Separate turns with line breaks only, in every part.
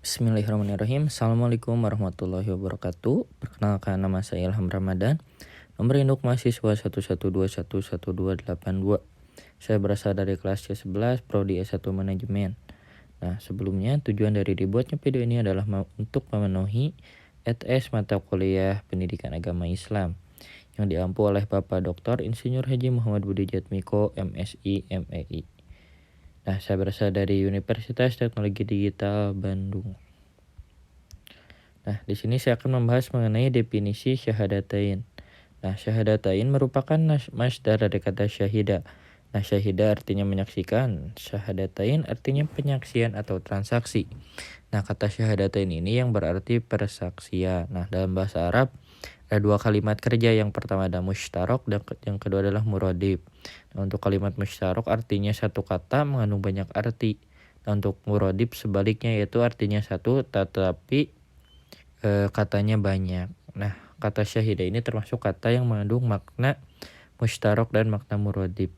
Bismillahirrahmanirrahim. Assalamualaikum warahmatullahi wabarakatuh. Perkenalkan, nama saya Ilham Ramadan. Nomor induk mahasiswa 112112882. Saya berasal dari kelas C11 Prodi S1 Manajemen. Nah, sebelumnya tujuan dari dibuatnya video ini adalah untuk memenuhi ETS mata kuliah Pendidikan Agama Islam yang diampu oleh Bapak Dr. Insinyur Haji Muhammad Budi Jatmiko, MSI, MEI. Nah, saya berasal dari Universitas Teknologi Digital Bandung. Nah, di sini saya akan membahas mengenai definisi syahadatain. Nah, syahadatain merupakan masdar dari kata syahida. Nah, syahida artinya menyaksikan, syahadatain artinya penyaksian atau transaksi. Nah, kata syahadatain ini yang berarti persaksian. Nah, dalam bahasa Arab ada dua kalimat kerja, yang pertama ada musytarok dan yang kedua adalah muradib. Nah, untuk kalimat musytarok artinya satu kata mengandung banyak arti. Nah, untuk muradib sebaliknya, yaitu artinya satu tetapi katanya banyak. Nah, kata syahidah ini termasuk kata yang mengandung makna musytarok dan makna muradib.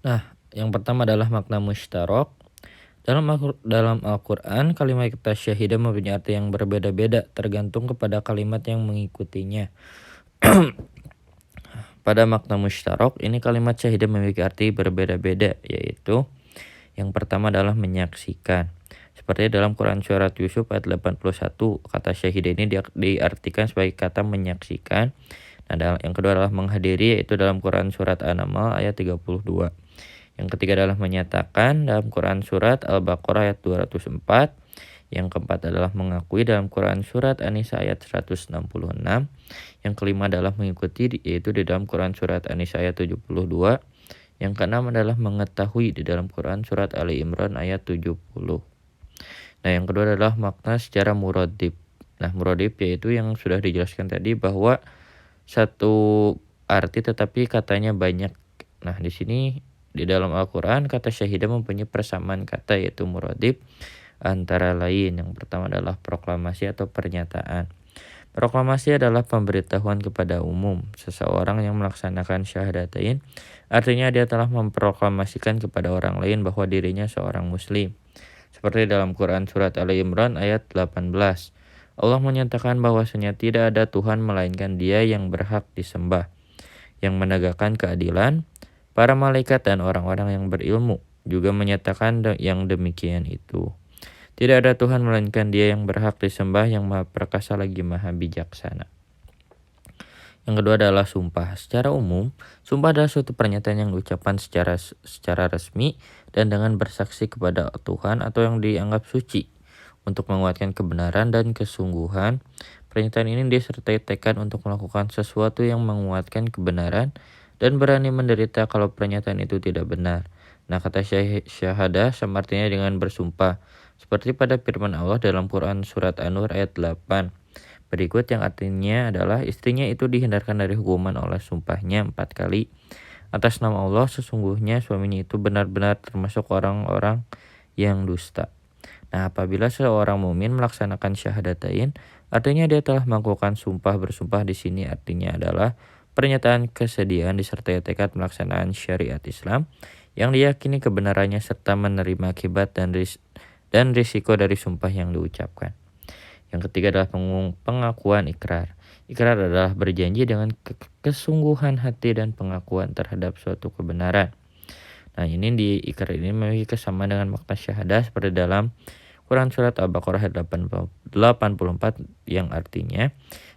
Nah, yang pertama adalah makna musytarok. Dalam Al-Quran, kalimat kata syahidah mempunyai arti yang berbeda-beda tergantung kepada kalimat yang mengikutinya. Pada makna musytarok, ini kalimat syahidah memiliki arti berbeda-beda, yaitu yang pertama adalah menyaksikan. Seperti dalam Quran Surat Yusuf ayat 81, kata syahidah ini diartikan sebagai kata menyaksikan. Nah, yang kedua adalah menghadiri, yaitu dalam Quran Surat An-Naml ayat 32. Yang ketiga adalah menyatakan dalam Quran Surat Al-Baqarah ayat 204. Yang keempat adalah mengakui dalam Quran Surat An-Nisa ayat 166. Yang kelima adalah mengikuti, yaitu di dalam Quran Surat An-Nisa ayat 72. Yang keenam adalah mengetahui di dalam Quran Surat Ali Imran ayat 70. Nah, yang kedua adalah makna secara muradib. Nah, muradib yaitu yang sudah dijelaskan tadi, bahwa satu arti tetapi katanya banyak. Nah, di sini di dalam Al-Quran kata syahidah mempunyai persamaan kata, yaitu muradib, antara lain yang pertama adalah proklamasi atau pernyataan. Proklamasi adalah pemberitahuan kepada umum. Seseorang yang melaksanakan syahadatain artinya dia telah memproklamasikan kepada orang lain bahwa dirinya seorang muslim. Seperti dalam Quran Surat Ali Imran ayat 18. Allah menyatakan bahwasanya tidak ada Tuhan melainkan Dia yang berhak disembah, yang menegakkan keadilan. Para malaikat dan orang-orang yang berilmu juga menyatakan yang demikian itu. Tidak ada Tuhan melainkan Dia yang berhak disembah, yang maha perkasa lagi maha bijaksana. Yang kedua adalah sumpah. Secara umum, sumpah adalah suatu pernyataan yang diucapkan secara resmi dan dengan bersaksi kepada Tuhan atau yang dianggap suci untuk menguatkan kebenaran dan kesungguhan. Pernyataan ini disertai tekad untuk melakukan sesuatu yang menguatkan kebenaran dan berani menderita kalau pernyataan itu tidak benar. Nah, kata syahadah sama artinya dengan bersumpah. Seperti pada firman Allah dalam Quran Surat An-Nur ayat 8. Berikut yang artinya adalah istrinya itu dihindarkan dari hukuman oleh sumpahnya 4 kali. Atas nama Allah, sesungguhnya suaminya itu benar-benar termasuk orang-orang yang dusta. Nah, apabila seorang mukmin melaksanakan syahadatain, artinya dia telah melakukan sumpah. Bersumpah di sini artinya adalah pernyataan kesediaan disertai tekad melaksanakan syariat Islam yang diyakini kebenarannya serta menerima akibat dan risiko dari sumpah yang diucapkan. Yang ketiga adalah pengakuan ikrar. Ikrar adalah berjanji dengan kesungguhan hati dan pengakuan terhadap suatu kebenaran. Nah, ini di ikrar ini memiliki kesamaan dengan makna syahadah seperti dalam Quran Surat Al-Baqarah ayat 84 yang artinya,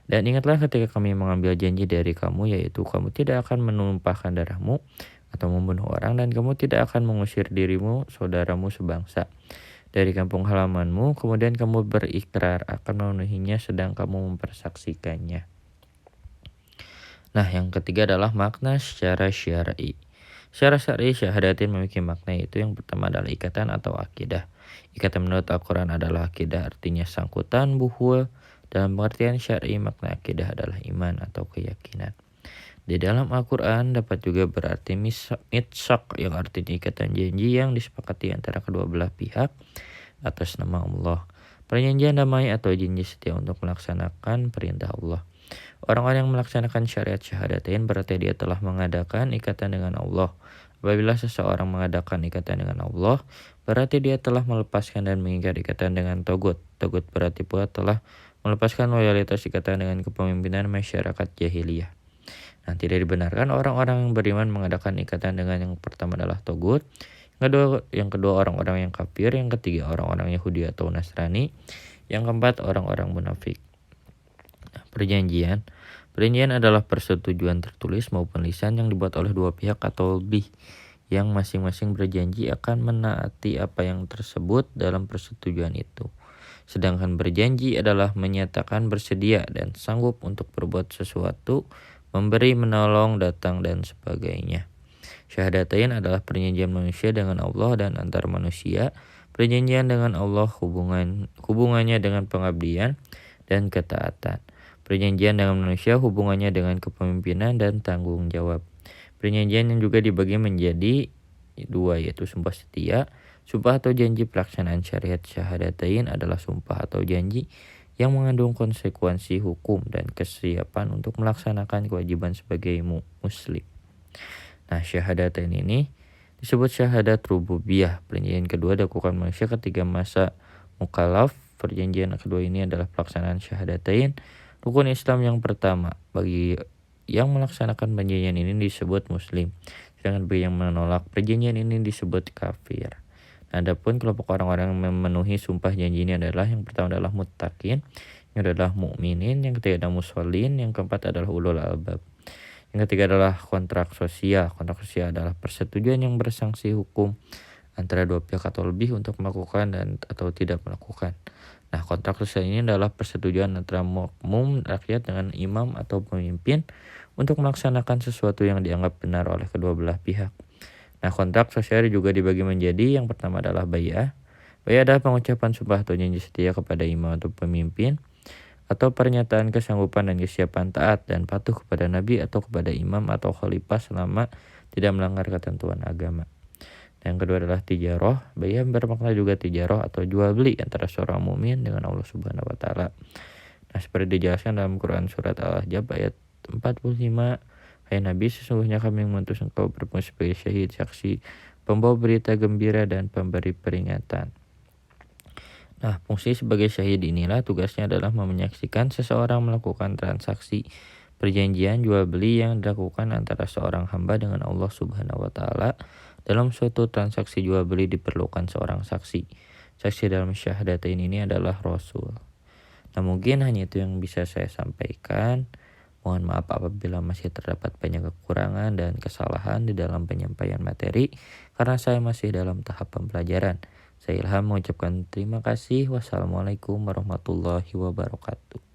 dan ingatlah ketika kami mengambil janji dari kamu, yaitu kamu tidak akan menumpahkan darahmu atau membunuh orang, dan kamu tidak akan mengusir dirimu, saudaramu sebangsa dari kampung halamanmu, kemudian kamu berikrar akan memenuhinya sedang kamu mempersaksikannya. Nah, yang ketiga adalah makna secara syar'i. Secara syar'i, syahadatain memiliki makna, yaitu yang pertama adalah ikatan atau akidah. Ikatan menurut Al-Quran adalah akidah, artinya sangkutan, buhul. Dalam pengertian syar'i, makna akidah adalah iman atau keyakinan. Di dalam Al-Quran dapat juga berarti mitsak, yang artinya ikatan janji yang disepakati antara kedua belah pihak atas nama Allah. Perjanjian damai atau janji setia untuk melaksanakan perintah Allah. Orang-orang yang melaksanakan syariat syahadatain berarti dia telah mengadakan ikatan dengan Allah. Apabila seseorang mengadakan ikatan dengan Allah, berarti dia telah melepaskan dan mengikat ikatan dengan togut. Togut berarti pula telah melepaskan loyalitas ikatan dengan kepemimpinan masyarakat jahiliyah. Nah, tidak dibenarkan orang-orang yang beriman mengadakan ikatan dengan yang pertama adalah togut, yang kedua orang-orang yang kafir, yang ketiga orang-orang Yahudi atau Nasrani, yang keempat orang-orang munafik. Nah, perjanjian adalah persetujuan tertulis maupun lisan yang dibuat oleh dua pihak atau lebih, yang masing-masing berjanji akan menaati apa yang tersebut dalam persetujuan itu. Sedangkan berjanji adalah menyatakan bersedia dan sanggup untuk berbuat sesuatu, memberi, menolong, datang, dan sebagainya. Syahadatain adalah perjanjian manusia dengan Allah dan antar manusia. Perjanjian dengan Allah hubungannya dengan pengabdian dan ketaatan. Perjanjian dengan manusia hubungannya dengan kepemimpinan dan tanggung jawab. Perjanjian yang juga dibagi menjadi dua, yaitu sumpah setia. Sumpah atau janji pelaksanaan syariat syahadatain adalah sumpah atau janji yang mengandung konsekuensi hukum dan kesiapan untuk melaksanakan kewajiban sebagai muslim. Nah, syahadatain ini disebut syahadat rububiyah. Perjanjian kedua dilakukan manusia ketika masa mukallaf. Perjanjian kedua ini adalah pelaksanaan syahadatain. Rukun Islam yang pertama bagi yang melaksanakan perjanjian ini disebut muslim, sedangkan bagi yang menolak perjanjian ini disebut kafir. Nah, adapun kelompok orang-orang yang memenuhi sumpah janji ini adalah yang pertama adalah muttaqin, yang adalah mukminin, yang ketiga adalah musholin, yang keempat adalah ulul albab. Yang ketiga adalah kontrak sosial. Kontrak sosial adalah persetujuan yang bersanksi hukum antara dua pihak atau lebih untuk melakukan dan atau tidak melakukan. Nah, kontrak sosial ini adalah persetujuan antara makmum rakyat dengan imam atau pemimpin untuk melaksanakan sesuatu yang dianggap benar oleh kedua belah pihak. Nah, kontrak sosial juga dibagi menjadi yang pertama adalah bai'ah. Bai'ah adalah pengucapan sumpah atau janji setia kepada imam atau pemimpin, atau pernyataan kesanggupan dan kesiapan taat dan patuh kepada nabi atau kepada imam atau khalifah selama tidak melanggar ketentuan agama. Yang kedua adalah tijaroh. Bai'ah bermakna juga tijaroh atau jual beli antara seorang mukmin dengan Allah Subhanahu wa taala. Nah, seperti dijelaskan dalam Quran surat Al-Ahzab ayat 45, hai Nabi, sesungguhnya kami mengutus engkau berfungsi sebagai syahid, saksi, pembawa berita gembira dan pemberi peringatan. Nah, fungsi sebagai syahid inilah tugasnya adalah menyaksikan seseorang melakukan transaksi perjanjian jual beli yang dilakukan antara seorang hamba dengan Allah Subhanahu wa taala. Dalam suatu transaksi jual beli diperlukan seorang saksi. Saksi dalam syahadatain ini adalah Rasul. Nah, mungkin hanya itu yang bisa saya sampaikan. Mohon maaf apabila masih terdapat banyak kekurangan dan kesalahan di dalam penyampaian materi, karena saya masih dalam tahap pembelajaran. Saya Ilham mengucapkan terima kasih. Wassalamualaikum warahmatullahi wabarakatuh.